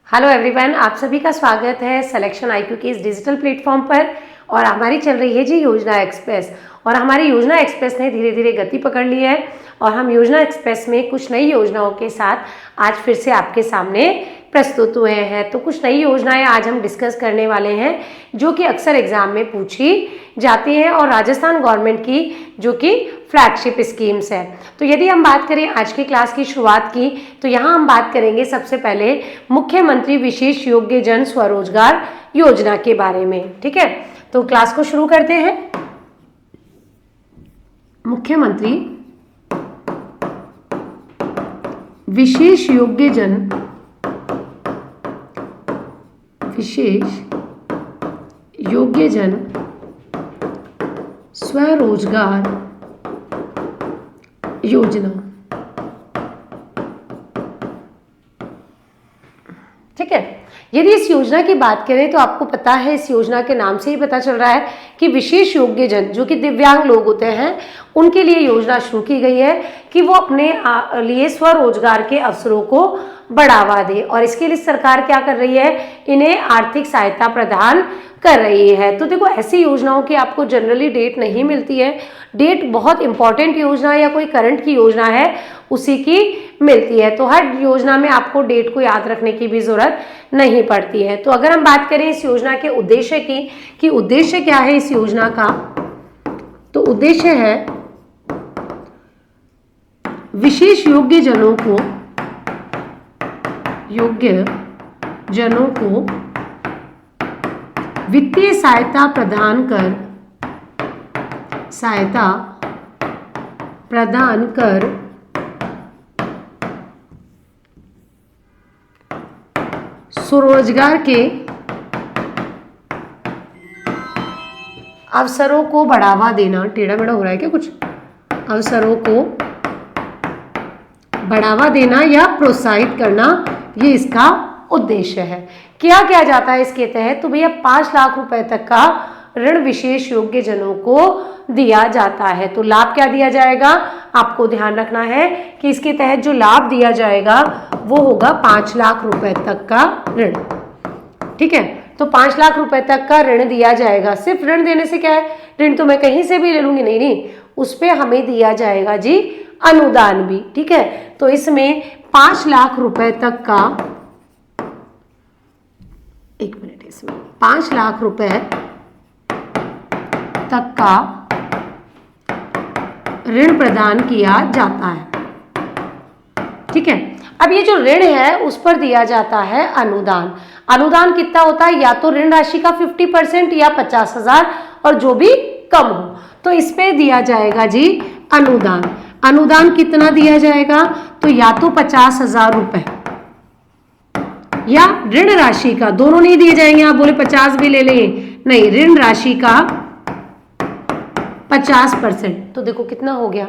Hello everyone, आप सभी का स्वागत है सिलेक्शन IQ के इस डिजिटल प्लेटफॉर्म पर। और हमारी चल रही है जी योजना एक्सप्रेस। और हमारी योजना एक्सप्रेस ने धीरे धीरे गति पकड़ ली है और हम योजना एक्सप्रेस में कुछ नई योजनाओं के साथ आज फिर से आपके सामने प्रस्तुत हुए हैं। तो कुछ नई योजनाएं आज हम डिस्कस करने वाले हैं जो कि अक्सर एग्जाम में पूछी जाती हैं और राजस्थान गवर्नमेंट की जो कि फ्लैगशिप स्कीम्स है। तो यदि हम बात करें आज की क्लास की शुरुआत की, तो यहाँ हम बात करेंगे सबसे पहले मुख्यमंत्री विशेष योग्य जन स्वरोजगार योजना के बारे में। ठीक है, तो क्लास को शुरू करते हैं। मुख्यमंत्री विशेष योग्य जन स्वरोजगार योजना। ठीक है, यदि इस योजना की बात करें तो आपको पता है, इस योजना के नाम से ही पता चल रहा है कि विशेष योग्य जन जो कि दिव्यांग लोग होते हैं उनके लिए योजना शुरू की गई है कि वो अपने लिए स्वरोजगार के अवसरों को बढ़ावा दे। और इसके लिए सरकार क्या कर रही है, इन्हें आर्थिक सहायता प्रदान कर रही है। तो देखो, ऐसी योजनाओं की आपको जनरली डेट नहीं मिलती है। डेट बहुत इंपॉर्टेंट योजना या कोई करंट की योजना है उसी की मिलती है। तो हर योजना में आपको डेट को याद रखने की भी जरूरत नहीं पड़ती है। तो अगर हम बात करें इस योजना के उद्देश्य की कि उद्देश्य क्या है इस योजना का, तो उद्देश्य है विशेष योग्य जनों को वित्तीय सहायता प्रदान कर स्वरोजगार के अवसरों को बढ़ावा देना। टेढ़ा मेढ़ा हो रहा है क्या कुछ? अवसरों को बढ़ावा देना या प्रोत्साहित करना, ये इसका उद्देश्य है। क्या किया जाता है इसके तहत? तो भैया 5 लाख रुपए तक का ऋण विशेष योग्य जनों को दिया जाता है। तो लाभ क्या दिया जाएगा, आपको ध्यान रखना है कि इसके तहत जो लाभ दिया जाएगा वो होगा 5 लाख रुपए तक का ऋण। ठीक है, तो 5 लाख रुपए तक का ऋण दिया जाएगा। सिर्फ ऋण देने से क्या है, ऋण तो मैं कहीं से भी ले लूंगी, नहीं, उस पर हमें दिया जाएगा जी अनुदान भी। ठीक है, तो इसमें 5 लाख रुपए तक का, एक मिनट, इसमें 5 लाख रुपए तक का ऋण प्रदान किया जाता है। ठीक है, अब ये जो ऋण है उस पर दिया जाता है अनुदान। अनुदान कितना होता है, या तो ऋण राशि का 50% या 50,000 और जो भी कम हो, तो इस पे दिया जाएगा जी अनुदान। अनुदान कितना दिया जाएगा, तो या तो 50,000 रुपए या ऋण राशि का, दोनों नहीं दिए जाएंगे। आप बोले 50 भी ले लें, नहीं, ऋण राशि का 50%। तो देखो कितना हो गया,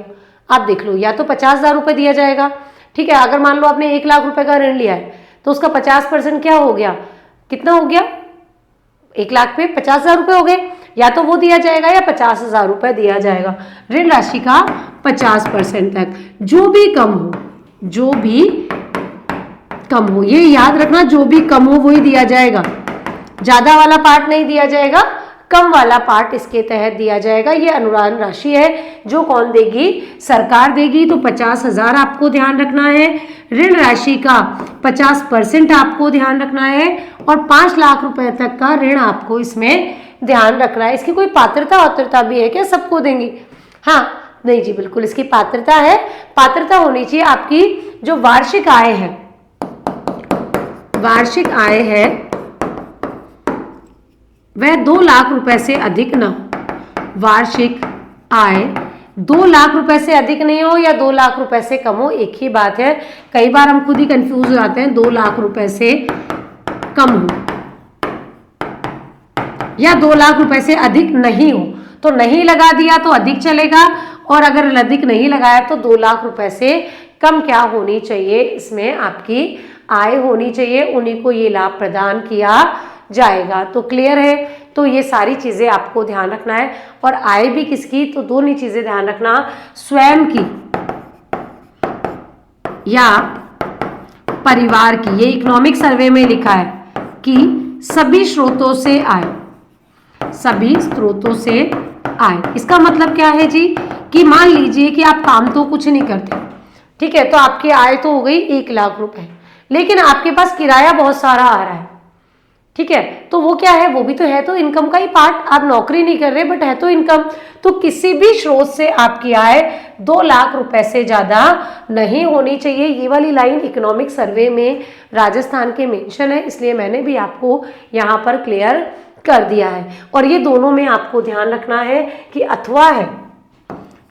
आप देख लो, या तो 50,000 रुपए दिया जाएगा। ठीक है, अगर मान लो आपने 1 लाख रुपए का ऋण लिया है तो उसका 50% क्या हो गया, कितना हो गया, 1 लाख पे 50,000 रुपए हो गए। या तो वो दिया जाएगा या 50,000 रुपए दिया जाएगा, ऋण राशि का 50% तक। जो भी कम हो, ये याद रखना, जो भी कम हो वही दिया जाएगा। ज्यादा वाला पार्ट नहीं दिया जाएगा, कम वाला पार्ट इसके तहत दिया जाएगा। ये अनुदान राशि है जो कौन देगी, सरकार देगी। तो 50,000 आपको ध्यान रखना है, ऋण राशि का 50% आपको ध्यान रखना है और 5 लाख रुपए तक का ऋण आपको इसमें ध्यान रखना है। इसकी कोई पात्रता भी है क्या, सबको देंगी? हाँ, नहीं जी, बिल्कुल इसकी पात्रता है। पात्रता होनी चाहिए आपकी जो वार्षिक आय है वह 2 लाख रुपए से अधिक न हो। वार्षिक आय 2 लाख रुपए से अधिक नहीं हो या 2 लाख रुपए से कम हो, एक ही बात है। कई बार हम खुद ही कंफ्यूज हो जाते हैं, 2 लाख रुपए से कम हो या 2 लाख रुपए से अधिक नहीं हो। तो नहीं लगा दिया तो अधिक चलेगा, और अगर अधिक नहीं लगाया तो 2 लाख रुपए से कम क्या होनी चाहिए, इसमें आपकी आय होनी चाहिए, उन्हीं को ये लाभ प्रदान किया जाएगा। तो क्लियर है, तो ये सारी चीजें आपको ध्यान रखना है। और आय भी किसकी, तो दोनों चीजें ध्यान रखना, स्वयं की या परिवार की, ये इकोनॉमिक सर्वे में लिखा है कि सभी स्रोतों से आय, सभी स्रोतों से आय। इसका मतलब क्या है जी कि मान लीजिए कि आप काम तो कुछ नहीं करते, ठीक है, तो आपकी आय तो हो गई 1 लाख रुपए, लेकिन आपके पास किराया बहुत सारा आ रहा है, ठीक है, तो वो क्या है, वो भी तो है तो इनकम का ही पार्ट। आप नौकरी नहीं कर रहे बट है तो इनकम। तो किसी भी स्रोत से आपकी आय 2 लाख रुपए से ज्यादा नहीं होनी चाहिए। ये वाली लाइन इकोनॉमिक सर्वे में राजस्थान के मेंशन है, इसलिए मैंने भी आपको यहाँ पर क्लियर कर दिया है। और ये दोनों में आपको ध्यान रखना है कि अथवा है,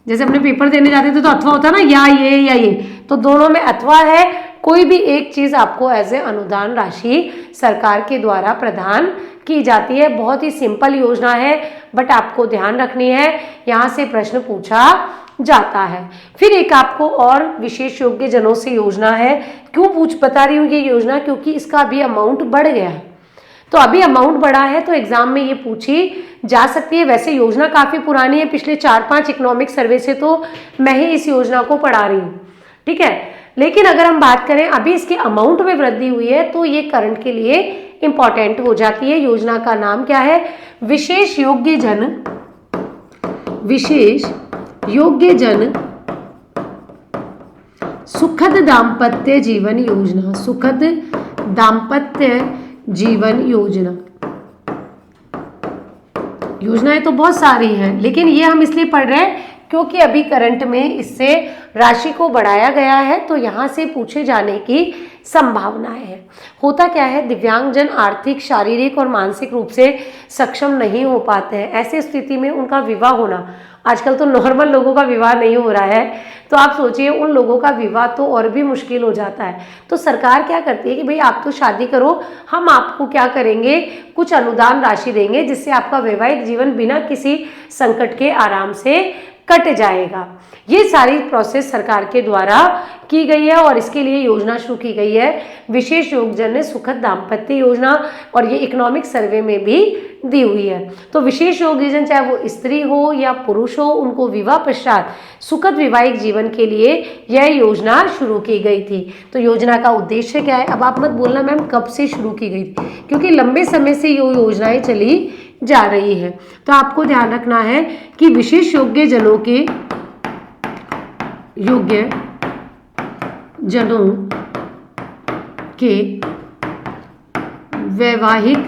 जैसे अपने पेपर देने जाते थे तो अथवा होता है ना, या ये, तो दोनों में अथवा है। कोई भी एक चीज आपको एज ए अनुदान राशि सरकार के द्वारा प्रदान की जाती है। बहुत ही सिंपल योजना है बट आपको ध्यान रखनी है, यहाँ से प्रश्न पूछा जाता है। फिर एक आपको और विशेष योग्य जनों से योजना है। क्यों बता रही हूँ ये योजना, क्योंकि इसका अभी अमाउंट बढ़ गया है, तो अभी अमाउंट बढ़ा है तो एग्जाम में ये पूछी जा सकती है। वैसे योजना काफी पुरानी है, पिछले 4-5 इकोनॉमिक सर्वे से तो मैं ही इस योजना को पढ़ा रही हूँ, ठीक है, लेकिन अगर हम बात करें अभी इसके अमाउंट में वृद्धि हुई है तो ये करंट के लिए इंपॉर्टेंट हो जाती है। योजना का नाम क्या है, विशेष योग्य जन सुखद दाम्पत्य जीवन योजना, सुखद दाम्पत्य जीवन योजना। योजनाएं तो बहुत सारी हैं, लेकिन ये हम इसलिए पढ़ रहे हैं क्योंकि अभी करंट में इससे राशि को बढ़ाया गया है, तो यहाँ से पूछे जाने की संभावनाएं हैं। होता क्या है, दिव्यांगजन आर्थिक, शारीरिक और मानसिक रूप से सक्षम नहीं हो पाते हैं। ऐसी स्थिति में उनका विवाह होना, आजकल तो नॉर्मल लोगों का विवाह नहीं हो रहा है, तो आप सोचिए उन लोगों का विवाह तो और भी मुश्किल हो जाता है। तो सरकार क्या करती है कि भाई आप तो शादी करो, हम आपको क्या करेंगे, कुछ अनुदान राशि देंगे जिससे आपका वैवाहिक जीवन बिना किसी संकट के आराम से कट जाएगा। ये सारी प्रोसेस सरकार के द्वारा की गई है और इसके लिए योजना शुरू की गई है, विशेष योगजन सुखद दाम्पत्य योजना, और ये इकोनॉमिक सर्वे में भी दी हुई है। तो विशेष योगजन चाहे वो स्त्री हो या पुरुष हो, उनको विवाह पश्चात सुखद वैवाहिक जीवन के लिए यह योजना शुरू की गई थी। तो योजना का उद्देश्य क्या है, अब आप मत बोलना मैम कब से शुरू की गई थी, क्योंकि लंबे समय से ये योजनाएं चली जा रही है। तो आपको ध्यान रखना है कि विशेष योग्य जनों के वैवाहिक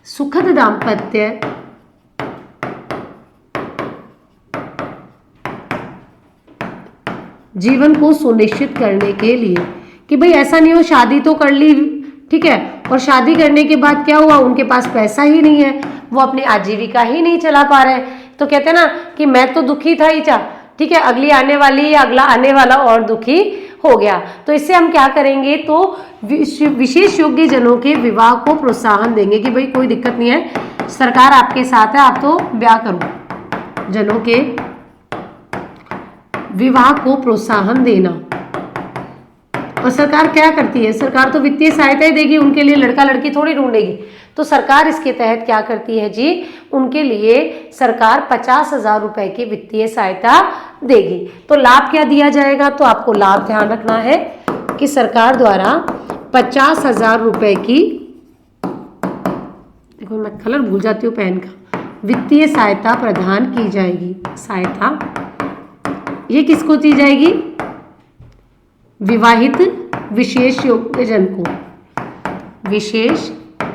सुखद दाम्पत्य जीवन को सुनिश्चित करने के लिए, कि भाई ऐसा नहीं हो शादी तो कर ली, ठीक है, और शादी करने के बाद क्या हुआ, उनके पास पैसा ही नहीं है, वो अपनी आजीविका ही नहीं चला पा रहे, तो कहते हैं ना कि मैं तो दुखी था ही था, ठीक है, अगली आने वाली या अगला आने वाला और दुखी हो गया। तो इससे हम क्या करेंगे, तो विशेष योग्य जनों के विवाह को प्रोत्साहन देंगे कि भाई कोई दिक्कत नहीं है, सरकार आपके साथ है, आप तो ब्याह करो। जनों के विवाह को प्रोत्साहन देना। और सरकार क्या करती है, सरकार तो वित्तीय सहायता ही देगी, उनके लिए लड़का लड़की थोड़ी ढूंढेगी। तो सरकार इसके तहत क्या करती है जी, उनके लिए सरकार 50,000 रुपए की वित्तीय सहायता देगी। तो लाभ क्या दिया जाएगा, तो आपको लाभ ध्यान रखना है कि सरकार द्वारा 50,000 रुपए की, देखो मैं कलर भूल जाती हूँ पेन का, वित्तीय सहायता प्रदान की जाएगी। सहायता ये किसको दी जाएगी, विवाहित विशेष योग्य जन को, विशेष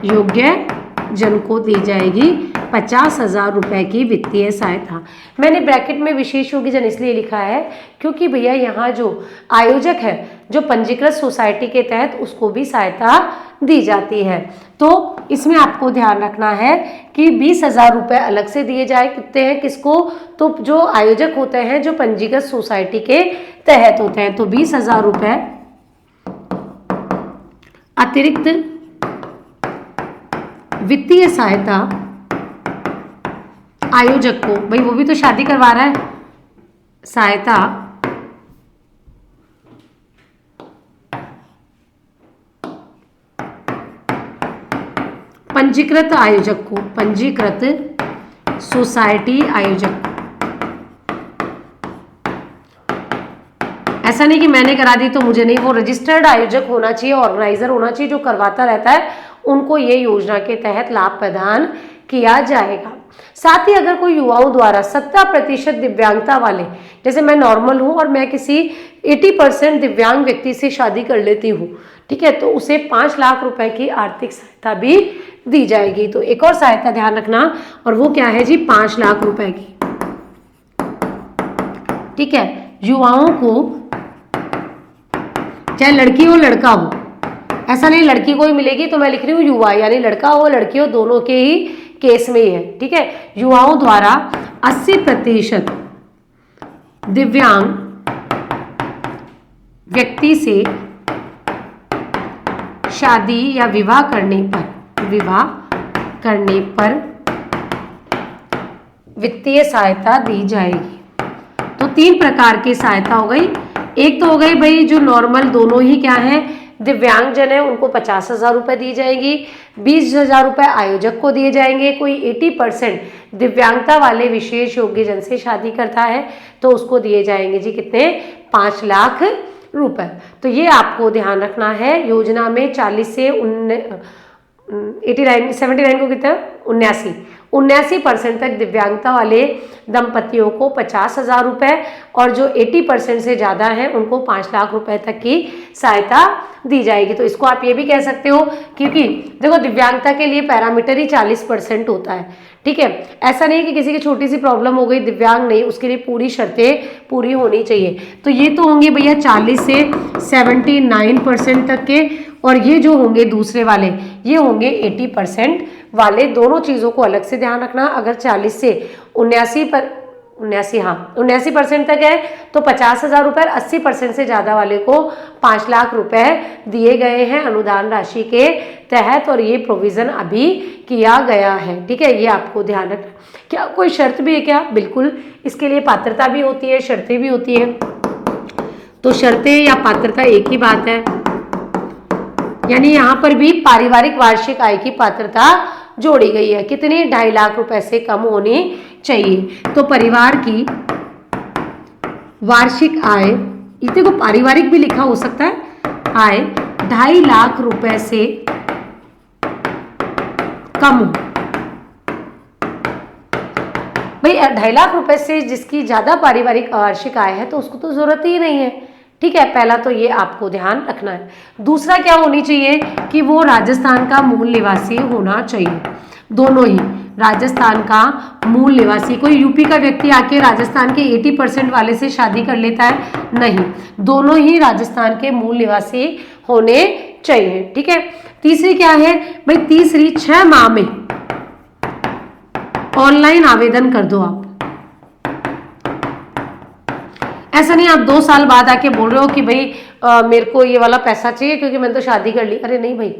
योग्य जन को दी जाएगी 50,000 रुपए की वित्तीय सहायता। मैंने ब्रैकेट में विशेष योग्य जन इसलिए लिखा है क्योंकि भैया यहाँ जो आयोजक है, जो पंजीकृत सोसाइटी के तहत, उसको भी सहायता दी जाती है। तो इसमें आपको ध्यान रखना है कि 20,000 रुपए अलग से दिए जाते हैं किसको, तो जो आयोजक होते हैं जो पंजीकृत सोसाइटी के तहत होते हैं, तो 20,000 रुपए अतिरिक्त वित्तीय सहायता आयोजक को, भाई वो भी तो शादी करवा रहा है, सहायता पंजीकृत आयोजक को, पंजीकृत सोसाइटी आयोजक, ऐसा नहीं कि मैंने करा दी तो मुझे नहीं, वो रजिस्टर्ड आयोजक होना चाहिए, ऑर्गेनाइजर होना चाहिए जो करवाता रहता है, उनको ये योजना के तहत लाभ प्रदान किया जाएगा। साथ ही अगर कोई युवाओं द्वारा 70% दिव्यांगता वाले, जैसे मैं नॉर्मल हूं और मैं किसी 80% दिव्यांग व्यक्ति से शादी कर लेती हूँ, ठीक है, तो उसे 5 लाख रुपए की आर्थिक सहायता भी दी जाएगी। तो एक और सहायता ध्यान रखना, और वो क्या है जी, 5 लाख रुपए की, ठीक है। युवाओं को, चाहे लड़की हो लड़का हो, ऐसा नहीं लड़की को ही मिलेगी तो मैं लिख रही हूँ युवा, यानी लड़का हो लड़की हो दोनों के ही केस में ही है, ठीक है। युवाओं द्वारा 80% दिव्यांग व्यक्ति से शादी या विवाह करने पर वित्तीय सहायता दी जाएगी। तो 3 प्रकार की सहायता हो गई। एक तो हो गई भाई जो नॉर्मल दोनों ही क्या है, दिव्यांगजन है, उनको 50,000 रुपये दी जाएगी, 20,000 रुपये आयोजक को दिए जाएंगे। कोई 80% दिव्यांगता वाले विशेष योग्य जन से शादी करता है तो उसको दिए जाएंगे जी कितने, 5 लाख रुपए। तो ये आपको ध्यान रखना है। योजना में 40 से 79 को कितना, 79% तक दिव्यांगता वाले दंपतियों को 50,000 रुपये, और जो 80% से ज़्यादा हैं उनको 5 लाख रुपए तक की सहायता दी जाएगी। तो इसको आप ये भी कह सकते हो, क्योंकि देखो दिव्यांगता के लिए पैरामीटर ही 40% होता है, ठीक है। ऐसा नहीं कि किसी की छोटी सी प्रॉब्लम हो गई, दिव्यांग नहीं, उसके लिए पूरी शर्तें पूरी होनी चाहिए। तो ये तो होंगे भैया 40 से 79% तक के, और ये जो होंगे दूसरे वाले ये होंगे 80% वाले। दोनों चीज़ों को अलग से ध्यान रखना। अगर 40 से 79% तक है तो 50,000 रुपये, 80% से ज़्यादा वाले को 5 लाख रुपए दिए गए हैं अनुदान राशि के तहत, और ये प्रोविज़न अभी किया गया है, ठीक है। ये आपको ध्यान रखना। क्या कोई शर्त भी है क्या? बिल्कुल, इसके लिए पात्रता भी होती है, शर्तें भी होती हैं। तो शर्तें या पात्रता एक ही बात है, यानी यहाँ पर भी पारिवारिक वार्षिक आय की पात्रता जोड़ी गई है। कितनी? 2.5 लाख रुपए से कम होनी चाहिए। तो परिवार की वार्षिक आय, इतने को पारिवारिक भी लिखा हो सकता है, आय 2.5 लाख रुपए से कम हो। भाई 2.5 लाख रुपए से जिसकी ज्यादा पारिवारिक वार्षिक आय है तो उसको तो जरूरत ही नहीं है, ठीक है। पहला तो ये आपको ध्यान रखना है। दूसरा क्या होनी चाहिए कि वो राजस्थान का मूल निवासी होना चाहिए। दोनों ही, राजस्थान का मूल निवासी, कोई यूपी का व्यक्ति आके राजस्थान के 80% वाले से शादी कर लेता है, नहीं, दोनों ही राजस्थान के मूल निवासी होने चाहिए, ठीक है। तीसरी क्या है भाई, तीसरी 6 माह में ऑनलाइन आवेदन कर दो आप। ऐसा नहीं आप 2 साल बाद आके बोल रहे हो कि भाई मेरे को ये वाला पैसा चाहिए क्योंकि मैंने तो शादी कर ली। अरे नहीं भाई,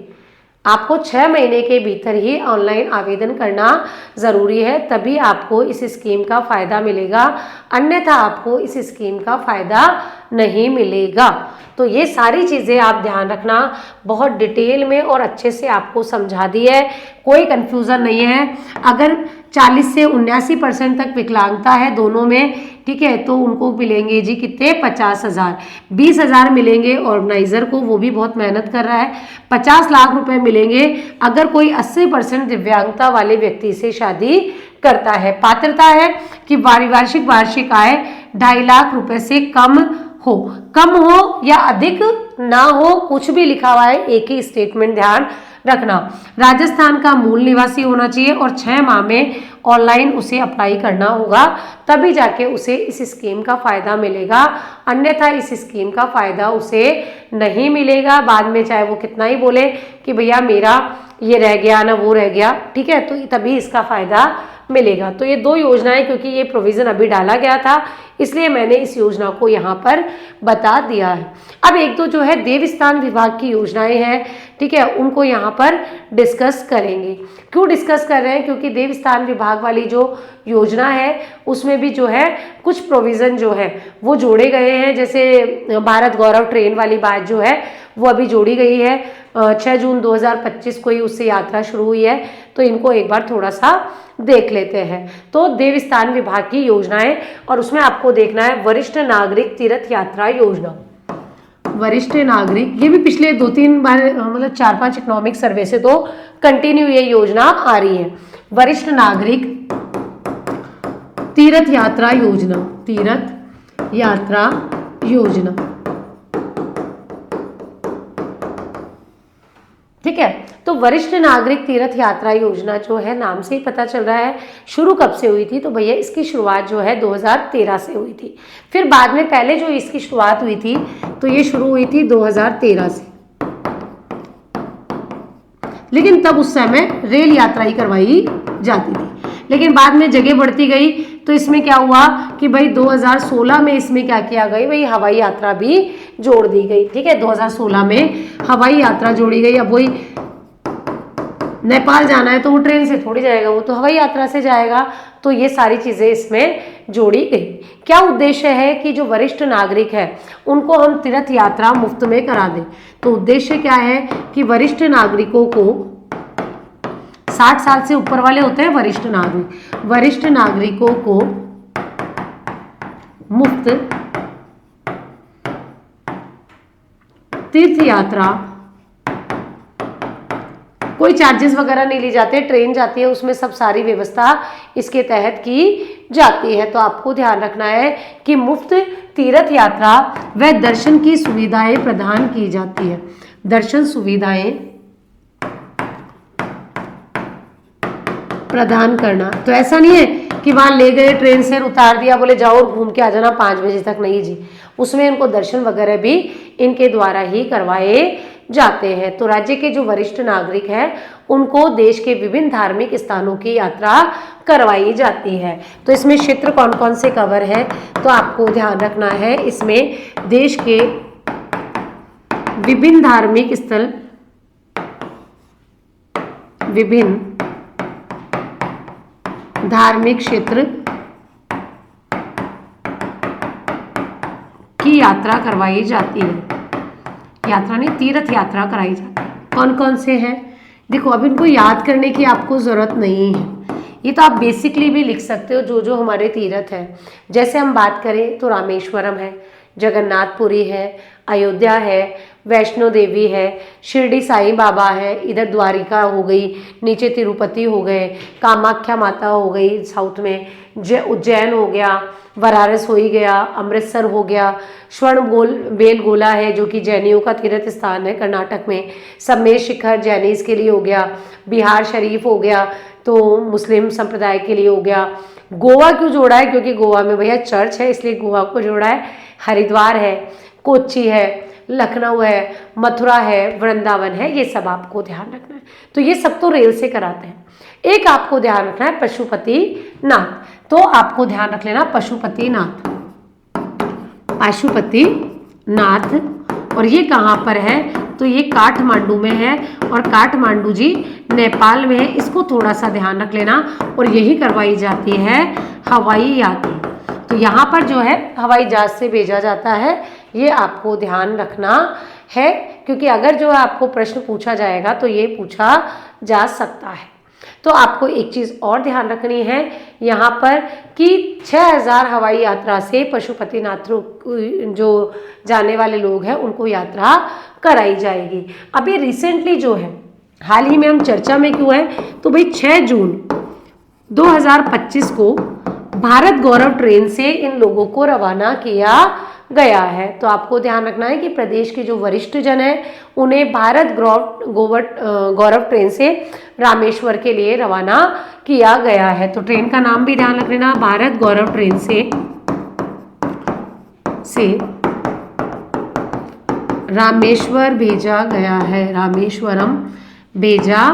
आपको 6 महीने के भीतर ही ऑनलाइन आवेदन करना ज़रूरी है, तभी आपको इस स्कीम का फ़ायदा मिलेगा, अन्यथा आपको इस स्कीम का फ़ायदा नहीं मिलेगा। तो ये सारी चीज़ें आप ध्यान रखना, बहुत डिटेल में और अच्छे से आपको समझा दी है, कोई कन्फ्यूज़न नहीं है। अगर 40 से 79% तक विकलांगता है दोनों में, ठीक है, तो उनको मिलेंगे जी कितने, 50,000। 20,000 मिलेंगे ऑर्गेनाइजर को, वो भी बहुत मेहनत कर रहा है। 50 लाख रुपए मिलेंगे अगर कोई 80% दिव्यांगता वाले व्यक्ति से शादी करता है। पात्रता है कि वार्षिक आय 2.5 लाख रुपए से कम हो या अधिक ना हो, कुछ भी लिखा हुआ है, एक ही स्टेटमेंट ध्यान रखना। राजस्थान का मूल निवासी होना चाहिए और 6 माह में ऑनलाइन उसे अप्लाई करना होगा, तभी जाके उसे इस स्कीम का फ़ायदा मिलेगा, अन्यथा इस स्कीम का फ़ायदा उसे नहीं मिलेगा। बाद में चाहे वो कितना ही बोले कि भैया मेरा ये रह गया ना वो रह गया, ठीक है, तो तभी इसका फ़ायदा मिलेगा। तो ये 2 योजनाएं, क्योंकि ये प्रोविज़न अभी डाला गया था इसलिए मैंने इस योजना को यहाँ पर बता दिया है। अब एक दो जो है देवस्थान विभाग की योजनाएं हैं, ठीक है, उनको यहाँ पर डिस्कस करेंगे। क्यों डिस्कस कर रहे हैं? क्योंकि देवस्थान विभाग वाली जो योजना है उसमें भी जो है कुछ प्रोविज़न जो है वो जोड़े गए हैं। जैसे भारत गौरव ट्रेन वाली बात जो है वो अभी जोड़ी गई है। 6 जून 2025 को ही उससे यात्रा शुरू हुई है, तो इनको एक बार थोड़ा सा देख लेते हैं। तो देवस्थान विभाग की योजनाएं, और उसमें आपको देखना है वरिष्ठ नागरिक तीर्थ यात्रा योजना। वरिष्ठ नागरिक, ये भी पिछले 2-3 बार मतलब 4-5 इकोनॉमिक सर्वे से तो कंटिन्यू ये योजना आ रही है। वरिष्ठ नागरिक तीर्थ यात्रा योजना, तीर्थ यात्रा योजना, ठीक है। तो वरिष्ठ नागरिक तीर्थ यात्रा योजना जो है, नाम से ही पता चल रहा है शुरू कब से हुई थी, तो भैया इसकी शुरुआत जो है 2013 से हुई थी। फिर बाद में पहले जो इसकी शुरुआत हुई थी तो ये शुरू हुई थी 2013 से, लेकिन तब उस समय रेल यात्रा ही करवाई जाती थी। लेकिन बाद में जगह बढ़ती गई तो इसमें क्या हुआ कि भाई 2016 में इसमें क्या किया गई, भाई हवाई यात्रा भी जोड़ दी गई, ठीक है। 2016 में हवाई यात्रा जोड़ी गई। अब वही नेपाल जाना है तो वो ट्रेन से थोड़ी जाएगा, वो तो हवाई यात्रा से जाएगा। तो ये सारी चीज़ें इसमें जोड़ी गई। क्या उद्देश्य है कि जो वरिष्ठ नागरिक है उनको हम तीर्थ यात्रा मुफ्त में करा दें। तो उद्देश्य क्या है कि वरिष्ठ नागरिकों को, 60 साल से ऊपर वाले होते हैं वरिष्ठ नागरिक, वरिष्ठ नागरिकों को मुफ्त तीर्थ यात्रा, कोई चार्जेस वगैरह नहीं ली जाते, ट्रेन जाती है उसमें सब सारी व्यवस्था इसके तहत की जाती है। तो आपको ध्यान रखना है कि मुफ्त तीर्थ यात्रा व दर्शन की सुविधाएं प्रदान की जाती है। दर्शन सुविधाएं प्रदान करना, तो ऐसा नहीं है कि वहां ले गए ट्रेन से उतार दिया, बोले जाओ और घूम के आ जाना 5 बजे तक, नहीं जी, उसमें इनको दर्शन वगैरह भी इनके द्वारा ही करवाए जाते हैं। तो राज्य के जो वरिष्ठ नागरिक हैं उनको देश के विभिन्न धार्मिक स्थानों की यात्रा करवाई जाती है। तो इसमें क्षेत्र कौन कौन से कवर है, तो आपको ध्यान रखना है इसमें देश के विभिन्न धार्मिक स्थल, विभिन्न धार्मिक क्षेत्र की यात्रा करवाई जाती है। यात्रा नहीं, तीर्थ यात्रा कराई जाती है। कौन कौन से हैं देखो, अब इनको याद करने की आपको ज़रूरत नहीं है, ये तो आप बेसिकली भी लिख सकते हो जो जो हमारे तीर्थ हैं। जैसे हम बात करें तो रामेश्वरम है, जगन्नाथपुरी है, अयोध्या है, वैष्णो देवी है, शिरडी साईं बाबा है, इधर द्वारिका हो गई, नीचे तिरुपति हो गए, कामाख्या माता हो गई साउथ में, उज्जैन हो गया, वाराणसी हो ही गया, अमृतसर हो गया, स्वर्ण बेलगोला है जो कि जैनियों का तीर्थ स्थान है कर्नाटक में, सम्मेद शिखर जैनीज के लिए हो गया, बिहार शरीफ हो गया तो मुस्लिम संप्रदाय के लिए हो गया। गोवा क्यों जोड़ा है, क्योंकि गोवा में भैया चर्च है इसलिए गोवा को जोड़ा है। हरिद्वार है, कोच्चि है, लखनऊ है, मथुरा है, वृंदावन है, ये सब आपको ध्यान रखना है। तो ये सब तो रेल से कराते हैं। एक आपको ध्यान रखना है पशुपतिनाथ, तो आपको ध्यान रख लेना पशुपतिनाथ, पशुपतिनाथ, और ये कहाँ पर है, तो ये काठमांडू में है, और काठमांडू जी नेपाल में है, इसको थोड़ा सा ध्यान रख लेना। और यही करवाई जाती है हवाई यात्रा, तो यहाँ पर जो है हवाई जहाज से भेजा जाता है, ये आपको ध्यान रखना है, क्योंकि अगर जो है आपको प्रश्न पूछा जाएगा तो ये पूछा जा सकता है। तो आपको एक चीज़ और ध्यान रखनी है यहाँ पर कि 6000 हवाई यात्रा से पशुपतिनाथ जो जाने वाले लोग हैं उनको यात्रा कराई जाएगी। अभी रिसेंटली जो है, हाल ही में हम चर्चा में क्यों है, तो भाई 6 जून 2025 को भारत गौरव ट्रेन से इन लोगों को रवाना किया गया है। तो आपको ध्यान रखना है कि प्रदेश के जो वरिष्ठ जन हैं उन्हें भारत गौरव ट्रेन से रामेश्वर के लिए रवाना किया गया है। तो ट्रेन का नाम भी ध्यान रख लेना, भारत गौरव ट्रेन से रामेश्वर भेजा गया है, रामेश्वरम भेजा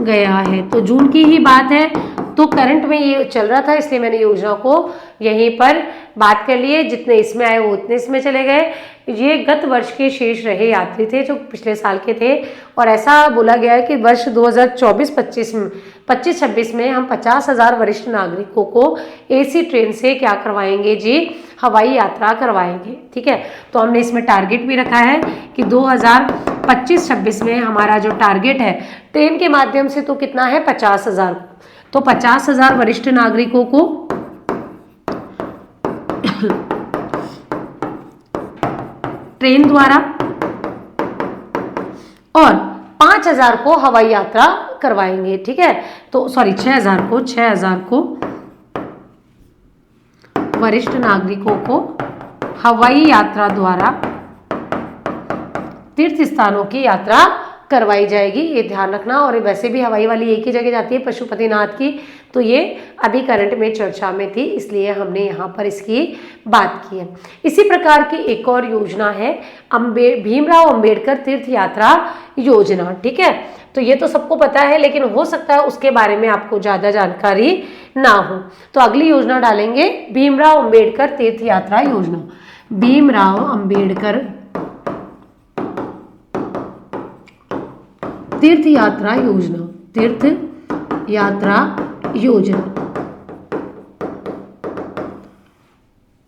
गया है। तो जून की ही बात है, तो करंट में ये चल रहा था इसलिए मैंने योजना को यहीं पर बात कर लिए, जितने इसमें आए वो उतने इसमें चले गए। ये गत वर्ष के शेष रहे यात्री थे जो पिछले साल के थे, और ऐसा बोला गया है कि वर्ष 2024-25 में हम 50,000 वरिष्ठ नागरिकों को एसी ट्रेन से क्या करवाएंगे जी, हवाई यात्रा करवाएंगे। ठीक है, तो हमने इसमें टारगेट भी रखा है कि 2025-26 में हमारा जो टारगेट है ट्रेन के माध्यम से तो कितना है 50,000, तो 50,000 वरिष्ठ नागरिकों को ट्रेन द्वारा और 5,000 को हवाई यात्रा करवाएंगे। ठीक है, तो सॉरी 6,000 को वरिष्ठ नागरिकों को हवाई यात्रा द्वारा तीर्थ स्थानों की यात्रा करवाई जाएगी, ये ध्यान रखना। और वैसे भी हवाई वाली एक ही जगह जाती है पशुपतिनाथ की, तो ये अभी करंट में चर्चा में थी, इसलिए हमने यहाँ पर इसकी बात की है। इसी प्रकार की एक और योजना है भीमराव अंबेडकर तीर्थ यात्रा योजना। ठीक है, तो ये तो सबको पता है, लेकिन हो सकता है उसके बारे में आपको ज़्यादा जानकारी ना हो, तो अगली योजना डालेंगे भीमराव अंबेडकर तीर्थ यात्रा योजना। भीमराव अंबेडकर तीर्थ यात्रा योजना, तीर्थ यात्रा योजना।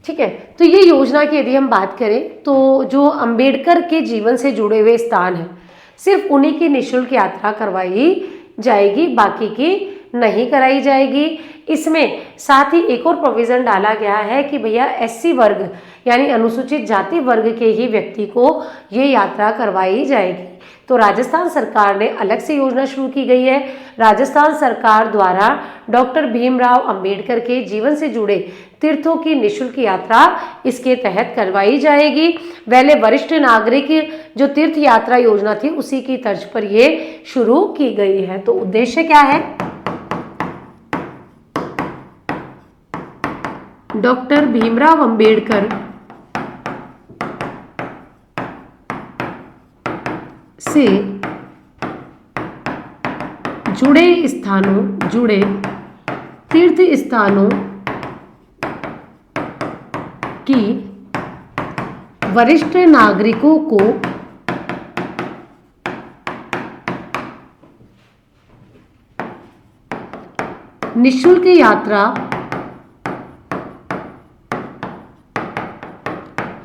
ठीक है, तो ये योजना की यदि हम बात करें तो जो अंबेडकर के जीवन से जुड़े हुए स्थान हैं सिर्फ उन्हीं की निःशुल्क यात्रा करवाई जाएगी, बाकी की नहीं कराई जाएगी। इसमें साथ ही एक और प्रोविजन डाला गया है कि भैया एससी वर्ग यानी अनुसूचित जाति वर्ग के ही व्यक्ति को ये यात्रा करवाई जाएगी। तो राजस्थान सरकार ने अलग से योजना शुरू की गई है। राजस्थान सरकार द्वारा डॉक्टर भीमराव अंबेडकर के जीवन से जुड़े तीर्थों की निःशुल्क यात्रा इसके तहत करवाई जाएगी। पहले वरिष्ठ नागरिक जो तीर्थ यात्रा योजना थी उसी की तर्ज पर ये शुरू की गई है। तो उद्देश्य क्या है? डॉक्टर भीमराव अंबेडकर से जुड़े तीर्थ स्थानों की वरिष्ठ नागरिकों को निःशुल्क यात्रा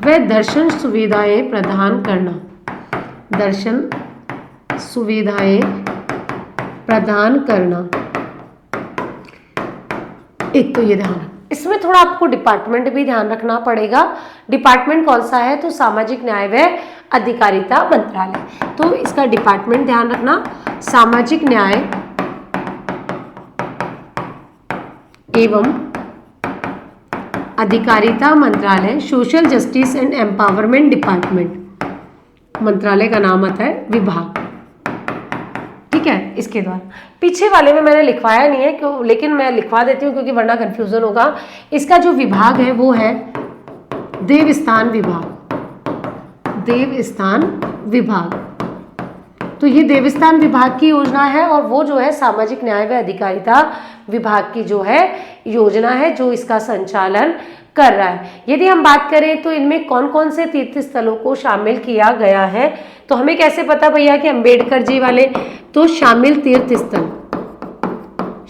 व दर्शन सुविधाएं प्रदान करना, दर्शन सुविधाएं प्रदान करना। एक तो ये ध्यान, इसमें थोड़ा आपको डिपार्टमेंट भी ध्यान रखना पड़ेगा। डिपार्टमेंट कौन सा है? तो सामाजिक न्याय व अधिकारिता मंत्रालय। तो इसका डिपार्टमेंट ध्यान रखना, सामाजिक न्याय एवं अधिकारिता मंत्रालय, social justice and empowerment department मंत्रालय का नाम आता है विभाग। ठीक है, इसके द्वारा पीछे वाले में मैंने लिखवाया नहीं है क्यों, लेकिन मैं लिखवा देती हूँ क्योंकि वरना कंफ्यूजन होगा। इसका जो विभाग है वो है देवस्थान विभाग, देवस्थान विभाग। तो ये देवस्थान विभाग की योजना है और वो जो है सामाजिक न्याय व अधिकारिता विभाग की जो है योजना है जो इसका संचालन कर रहा है। यदि हम बात करें तो इनमें कौन कौन से तीर्थ स्थलों को शामिल किया गया है, तो हमें कैसे पता भैया कि अंबेडकर जी वाले? तो शामिल तीर्थ स्थल,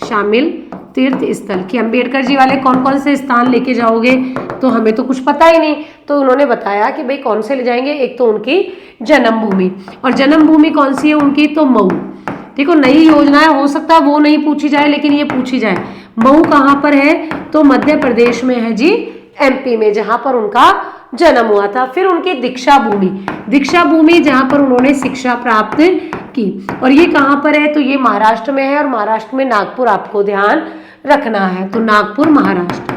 शामिल तीर्थ स्थल कि अंबेडकर जी वाले कौन कौन से स्थान लेके जाओगे, तो हमें तो कुछ पता ही नहीं। तो उन्होंने बताया कि भाई कौन से ले जाएंगे, एक तो उनकी जन्मभूमि, और जन्मभूमि कौन सी है उनकी? तो मऊ। देखो नई योजना है, हो सकता है वो नहीं पूछी जाए लेकिन ये पूछी जाए। मऊ कहाँ पर है? तो मध्य प्रदेश में है जी, एमपी में, जहां पर उनका जन्म हुआ था। फिर उनकी दीक्षा भूमि, दीक्षा भूमि जहां पर उन्होंने शिक्षा प्राप्त की, और ये कहां पर है? तो ये महाराष्ट्र में है, और महाराष्ट्र में नागपुर आपको ध्यान रखना है। तो नागपुर महाराष्ट्र।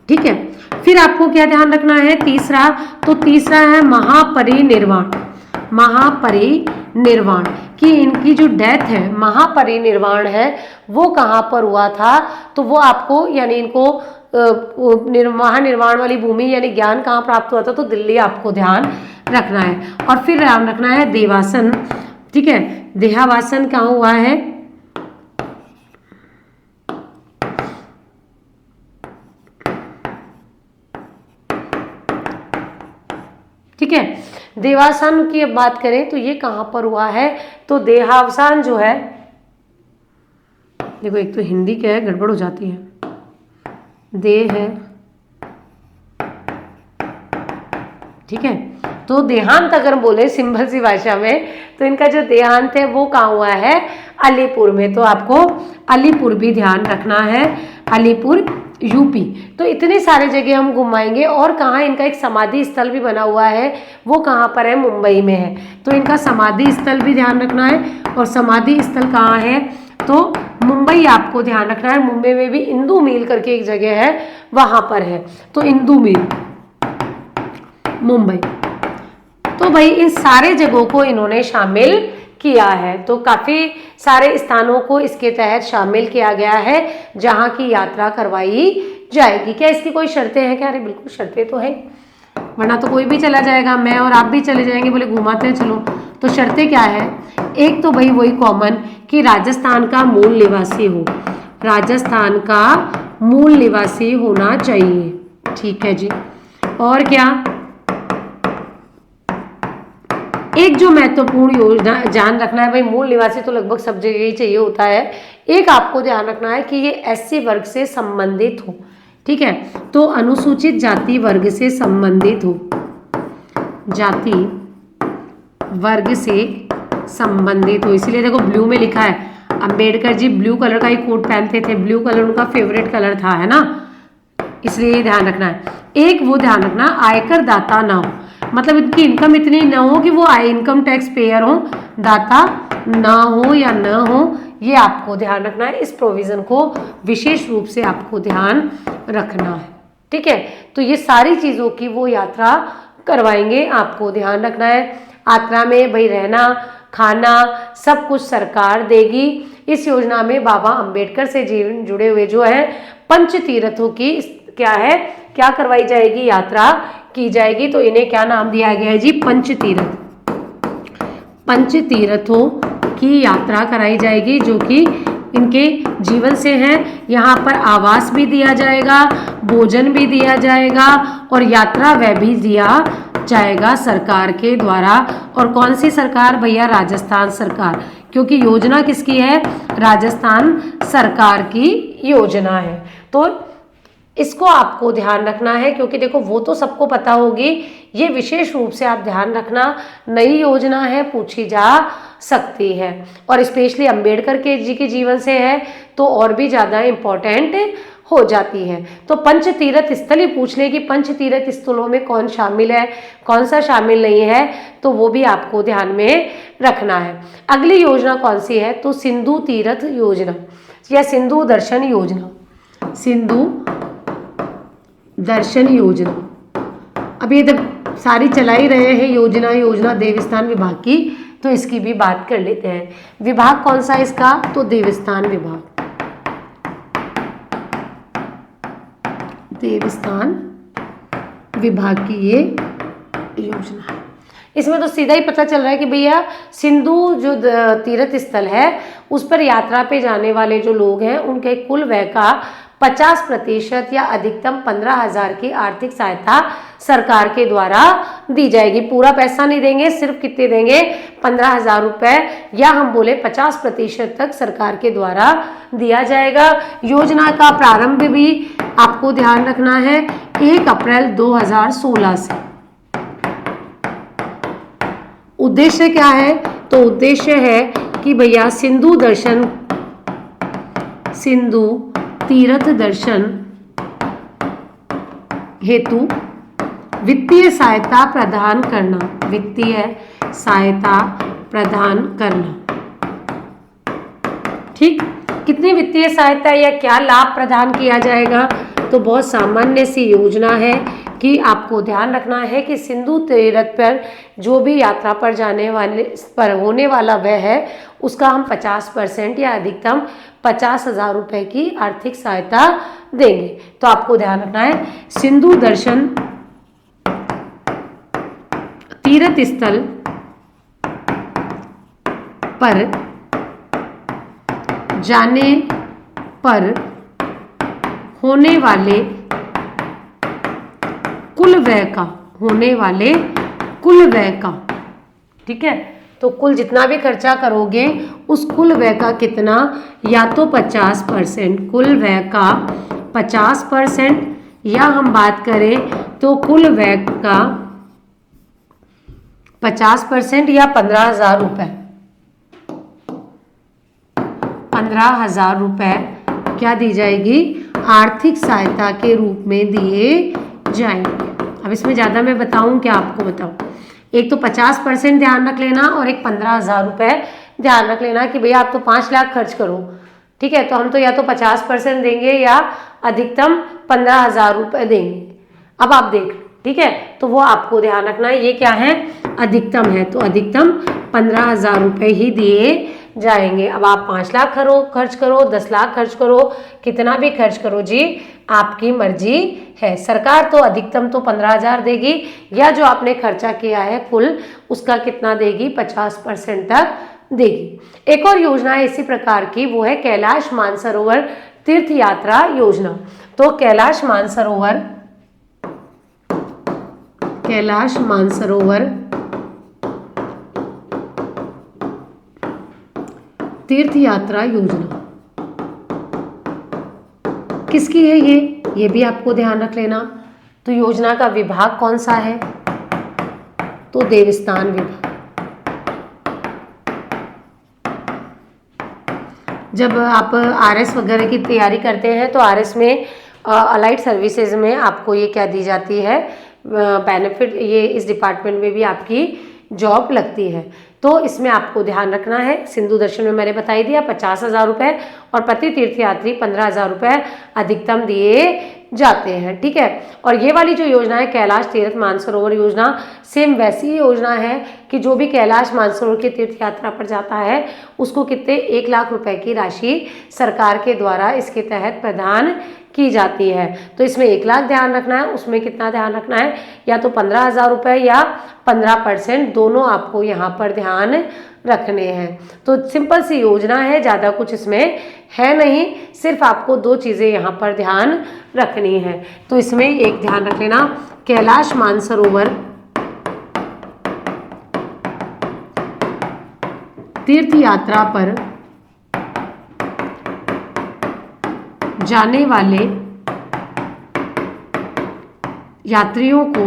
ठीक है, फिर आपको क्या ध्यान रखना है? तीसरा, तो तीसरा है महापरिनिर्वाण, महापरिनिर्वाण कि इनकी जो डेथ है, महापरिनिर्वाण है, वो कहाँ पर हुआ था? तो वो आपको यानी इनको महानिर्वाण वाली भूमि यानी ज्ञान कहाँ प्राप्त हुआ था? तो दिल्ली आपको ध्यान रखना है। और फिर ध्यान रखना है देवासन। ठीक है, देहावासन कहाँ हुआ है? देहावसान की अब बात करें तो ये कहाँ पर हुआ है, तो देहावसान जो है, देखो एक तो हिंदी क्या है गड़बड़ हो जाती है, देह है, ठीक है। तो देहांत अगर बोले सिंपल सी भाषा में, तो इनका जो देहांत है वो कहाँ हुआ है, अलीपुर में। तो आपको अलीपुर भी ध्यान रखना है, अलीपुर यूपी। तो इतने सारे जगह हम घुमाएंगे। और कहाँ इनका एक समाधि स्थल भी बना हुआ है, वो कहाँ पर है, मुंबई में है। तो इनका समाधि स्थल भी ध्यान रखना है। और समाधि स्थल कहाँ है, तो मुंबई आपको ध्यान रखना है। मुंबई में भी इंदू मिल करके एक जगह है, वहाँ पर है। तो इंदू मिल मुंबई। तो भाई इन सारे जगहों को इन्होंने शामिल किया है। तो काफ़ी सारे स्थानों को इसके तहत शामिल किया गया है जहाँ की यात्रा करवाई जाएगी। क्या इसकी कोई शर्तें हैं क्या? अरे बिल्कुल शर्तें तो है, वरना तो कोई भी चला जाएगा, मैं और आप भी चले जाएंगे, बोले घुमाते हैं चलो। तो शर्तें क्या है, एक तो भाई वही कॉमन कि राजस्थान का मूल निवासी हो, राजस्थान का मूल निवासी होना चाहिए, ठीक है जी। और क्या, एक जो महत्वपूर्ण योजना ध्यान रखना है, भाई मूल निवासी तो लगभग सब जगह ही चाहिए होता है। एक आपको ध्यान रखना है कि ये एससी वर्ग से संबंधित हो, ठीक है। तो अनुसूचित जाति वर्ग से संबंधित हो, जाति वर्ग से संबंधित हो। इसीलिए देखो ब्लू में लिखा है, अंबेडकर जी ब्लू कलर का ही कोट पहनते थे, ब्लू कलर उनका फेवरेट कलर था, है ना, इसलिए ध्यान रखना है। एक वो ध्यान रखना, आयकर दाता ना हो, मतलब इनकी इनकम इतनी ना हो कि वो इनकम टैक्स पेयर हो, दाता ना हो या न हो, ये आपको ध्यान रखना है। इस प्रोविजन को विशेष रूप से आपको ध्यान रखना है, ठीक है। तो ये सारी चीज़ों की वो यात्रा करवाएंगे, आपको ध्यान रखना है। यात्रा में भाई रहना खाना सब कुछ सरकार देगी। इस योजना में बाबा अंबेडकर से जुड़े हुए जो है पंच तीर्थों की क्या है, क्या करवाई जाएगी, यात्रा की जाएगी। तो इन्हें क्या नाम दिया गया है जी, पंच तीर्थ। पंच तीर्थों की यात्रा कराई जाएगी जो कि इनके जीवन से हैं। यहाँ पर आवास भी दिया जाएगा, भोजन भी दिया जाएगा और यात्रा व्यय भी दिया जाएगा सरकार के द्वारा। और कौन सी सरकार भैया, राजस्थान सरकार, क्योंकि योजना किसकी है, राजस्थान सरकार की योजना है। तो इसको आपको ध्यान रखना है, क्योंकि देखो वो तो सबको पता होगी, ये विशेष रूप से आप ध्यान रखना, नई योजना है, पूछी जा सकती है। और स्पेशली अंबेडकर के जी के जीवन से है तो और भी ज़्यादा इम्पोर्टेंट हो जाती है। तो पंच तीर्थ स्थल ही पूछ ले कि पंच तीर्थ स्थलों में कौन शामिल है, कौन सा शामिल नहीं है, तो वो भी आपको ध्यान में रखना है। अगली योजना कौन सी है, तो सिंधु तीर्थ योजना या सिंधु दर्शन योजना, सिंधु दर्शन योजना। अब ये जब सारी चला ही रहे हैं योजना देवस्थान विभाग की, तो इसकी भी बात कर लेते हैं। विभाग कौन सा है इसका, तो देवस्थान विभाग, देवस्थान विभाग की ये योजना है। इसमें तो सीधा ही पता चल रहा है कि भैया सिंधु जो तीर्थ स्थल है उस पर यात्रा पे जाने वाले जो लोग हैं उनके कुल व्यय का 50% या अधिकतम 15,000 की आर्थिक सहायता सरकार के द्वारा दी जाएगी। पूरा पैसा नहीं देंगे, सिर्फ कितने देंगे, 15,000 रुपए, या हम बोले 50% तक सरकार के द्वारा दिया जाएगा। योजना का प्रारंभ भी आपको ध्यान रखना है 1 अप्रैल 2016 से। उद्देश्य क्या है, तो उद्देश्य है कि भैया सिंधु तीर्थ दर्शन हेतु वित्तीय सहायता प्रदान करना, वित्तीय सहायता प्रदान करना, ठीक। कितनी वित्तीय सहायता या क्या लाभ प्रदान किया जाएगा, तो बहुत सामान्य सी योजना है कि आपको ध्यान रखना है कि सिंधु तीर्थ पर जो भी यात्रा पर जाने वाले पर होने वाला व्यय है उसका हम 50% या अधिकतम 50,000 रुपए की आर्थिक सहायता देंगे। तो आपको ध्यान रखना है सिंधु दर्शन तीर्थ स्थल पर जाने पर होने वाले कुल कुल व्यय का, ठीक है, तो कुल जितना भी खर्चा करोगे उस कुल व्यय का कितना, या तो 50%, कुल व्यय का 50%, या हम बात करें तो कुल व्यय का 50% या 15,000 रुपये, 15,000 रुपये क्या दी जाएगी, आर्थिक सहायता के रूप में दिए जाएंगे। अब इसमें ज़्यादा मैं बताऊं क्या, आपको बताऊं, एक तो 50% ध्यान रख लेना और एक 15,000 रुपये ध्यान रख लेना कि भैया आप तो 5 लाख खर्च करो, ठीक है, तो हम तो या तो 50% देंगे या अधिकतम 15,000 रुपये देंगे। अब आप देख, ठीक है, तो वो आपको ध्यान रखना है, ये क्या है, अधिकतम है, तो अधिकतम 15,000 रुपये ही दिए जाएंगे। अब आप 5 लाख खर्च करो, 10 लाख खर्च करो, कितना भी खर्च करो जी, आपकी मर्जी है। सरकार तो अधिकतम तो 15,000 देगी, या जो आपने खर्चा किया है कुल उसका कितना देगी, 50% तक देगी। एक और योजना है इसी प्रकार की, वो है कैलाश मानसरोवर तीर्थ यात्रा योजना। तो कैलाश मानसरोवर तीर्थ यात्रा योजना किसकी है, ये भी आपको ध्यान रख लेना। तो योजना का विभाग कौन सा है, तो देवस्थान विभाग। जब आप आरएस वगैरह की तैयारी करते हैं तो आरएस में अलाइड सर्विसेज में आपको ये क्या दी जाती है, बेनिफिट, ये इस डिपार्टमेंट में भी आपकी जॉब लगती है। तो इसमें आपको ध्यान रखना है, सिंधु दर्शन में मैंने बता ही दिया 50,000 रुपये और प्रति तीर्थयात्री 15,000 रुपये अधिकतम दिए जाते हैं, ठीक है। और ये वाली जो योजना है कैलाश तीर्थ मानसरोवर योजना, सेम वैसी योजना है कि जो भी कैलाश मानसरोवर की तीर्थ यात्रा पर जाता है उसको कितने 1 लाख रुपए की राशि सरकार के द्वारा इसके तहत प्रदान की जाती है। तो इसमें 1 लाख ध्यान रखना है, उसमें कितना ध्यान रखना है, या तो 15,000 रुपये या 15%, दोनों आपको यहाँ पर ध्यान रखने हैं। तो सिंपल सी योजना है, ज़्यादा कुछ इसमें है नहीं, सिर्फ आपको 2 चीज़ें यहाँ पर ध्यान रखनी है। तो इसमें एक ध्यान रख लेना, कैलाश मानसरोवर तीर्थ यात्रा पर जाने वाले यात्रियों को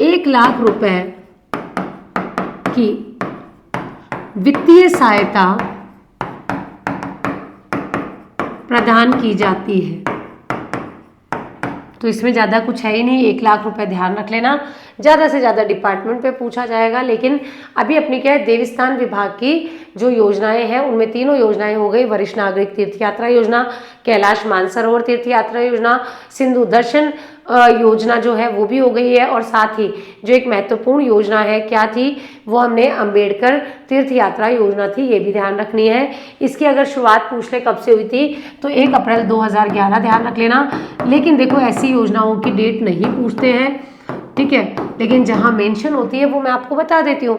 1 लाख रुपए की वित्तीय सहायता प्रदान की जाती है। तो इसमें ज़्यादा कुछ है ही नहीं, 1 लाख रुपए ध्यान रख लेना, ज़्यादा से ज़्यादा डिपार्टमेंट पे पूछा जाएगा। लेकिन अभी अपनी क्या है, देवस्थान विभाग की जो योजनाएं हैं उनमें 3 योजनाएं हो गई, वरिष्ठ नागरिक तीर्थ यात्रा योजना, कैलाश मानसरोवर तीर्थ यात्रा योजना, सिंधु दर्शन योजना जो है वो भी हो गई है, और साथ ही जो एक महत्वपूर्ण योजना है क्या थी, वो हमने अंबेडकर तीर्थ यात्रा योजना थी, ये भी ध्यान रखनी है। इसकी अगर शुरुआत पूछ ले कब से हुई थी, तो 1 अप्रैल 2011 ध्यान रख लेना। लेकिन देखो ऐसी योजनाओं की डेट नहीं पूछते हैं, ठीक है, लेकिन जहाँ मेंशन होती है वो मैं आपको बता देती हूँ,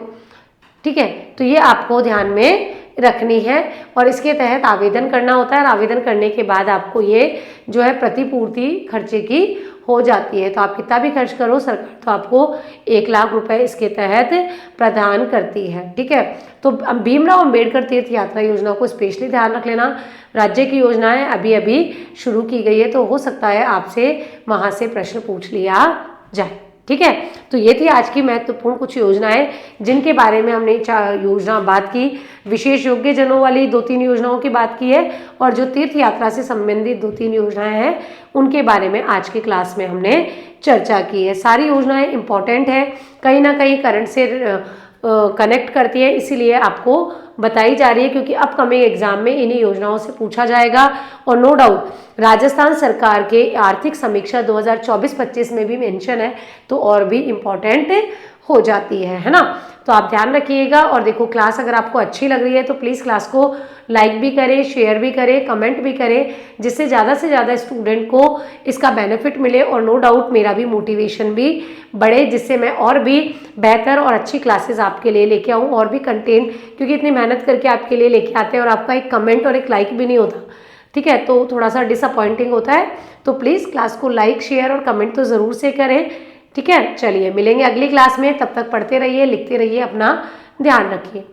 ठीक है। तो ये आपको ध्यान में रखनी है, और इसके तहत आवेदन करना होता है, और आवेदन करने के बाद आपको ये जो है प्रतिपूर्ति खर्चे की हो जाती है। तो आप कितना भी खर्च करो, सरकार तो आपको 1 लाख रुपए इसके तहत प्रदान करती है, ठीक है। तो भीमराव अंबेडकर तीर्थ यात्रा योजना को स्पेशली ध्यान रख लेना, राज्य की योजनाएं अभी अभी शुरू की गई है, तो हो सकता है आपसे वहाँ से प्रश्न पूछ लिया जाए, ठीक है। तो ये थी आज की महत्वपूर्ण कुछ योजनाएं जिनके बारे में हमने योजना बात की, विशेष योग्य जनों वाली 2-3 योजनाओं की बात की है, और जो तीर्थ यात्रा से संबंधित 2-3 योजनाएं हैं उनके बारे में आज की क्लास में हमने चर्चा की है। सारी योजनाएं इंपॉर्टेंट है, कहीं ना कहीं करंट से कनेक्ट करती है, इसीलिए आपको बताई जा रही है, क्योंकि अपकमिंग एग्जाम में इन्हीं योजनाओं से पूछा जाएगा। और नो डाउट राजस्थान सरकार के आर्थिक समीक्षा 2024-25 में भी मेंशन है, तो और भी इम्पोर्टेंट हो जाती है ना। तो आप ध्यान रखिएगा, और देखो क्लास अगर आपको अच्छी लग रही है तो प्लीज़ क्लास को लाइक भी करें, शेयर भी करें, कमेंट भी करें, जिससे ज़्यादा से ज़्यादा स्टूडेंट को इसका बेनिफिट मिले, और नो डाउट मेरा भी मोटिवेशन भी बढ़े, जिससे मैं और भी बेहतर और अच्छी क्लासेस आपके लिए लेके आऊँ, और भी कंटेंट, क्योंकि इतनी मेहनत करके आपके लिए लेके आते हैं और आपका एक कमेंट और एक लाइक भी नहीं होता, ठीक है, तो थोड़ा सा डिसअपॉइंटिंग होता है। तो प्लीज़ क्लास को लाइक, शेयर और कमेंट तो ज़रूर से करें। ठीक है, चलिए मिलेंगे अगली क्लास में, तब तक पढ़ते रहिए, लिखते रहिए, अपना ध्यान रखिए।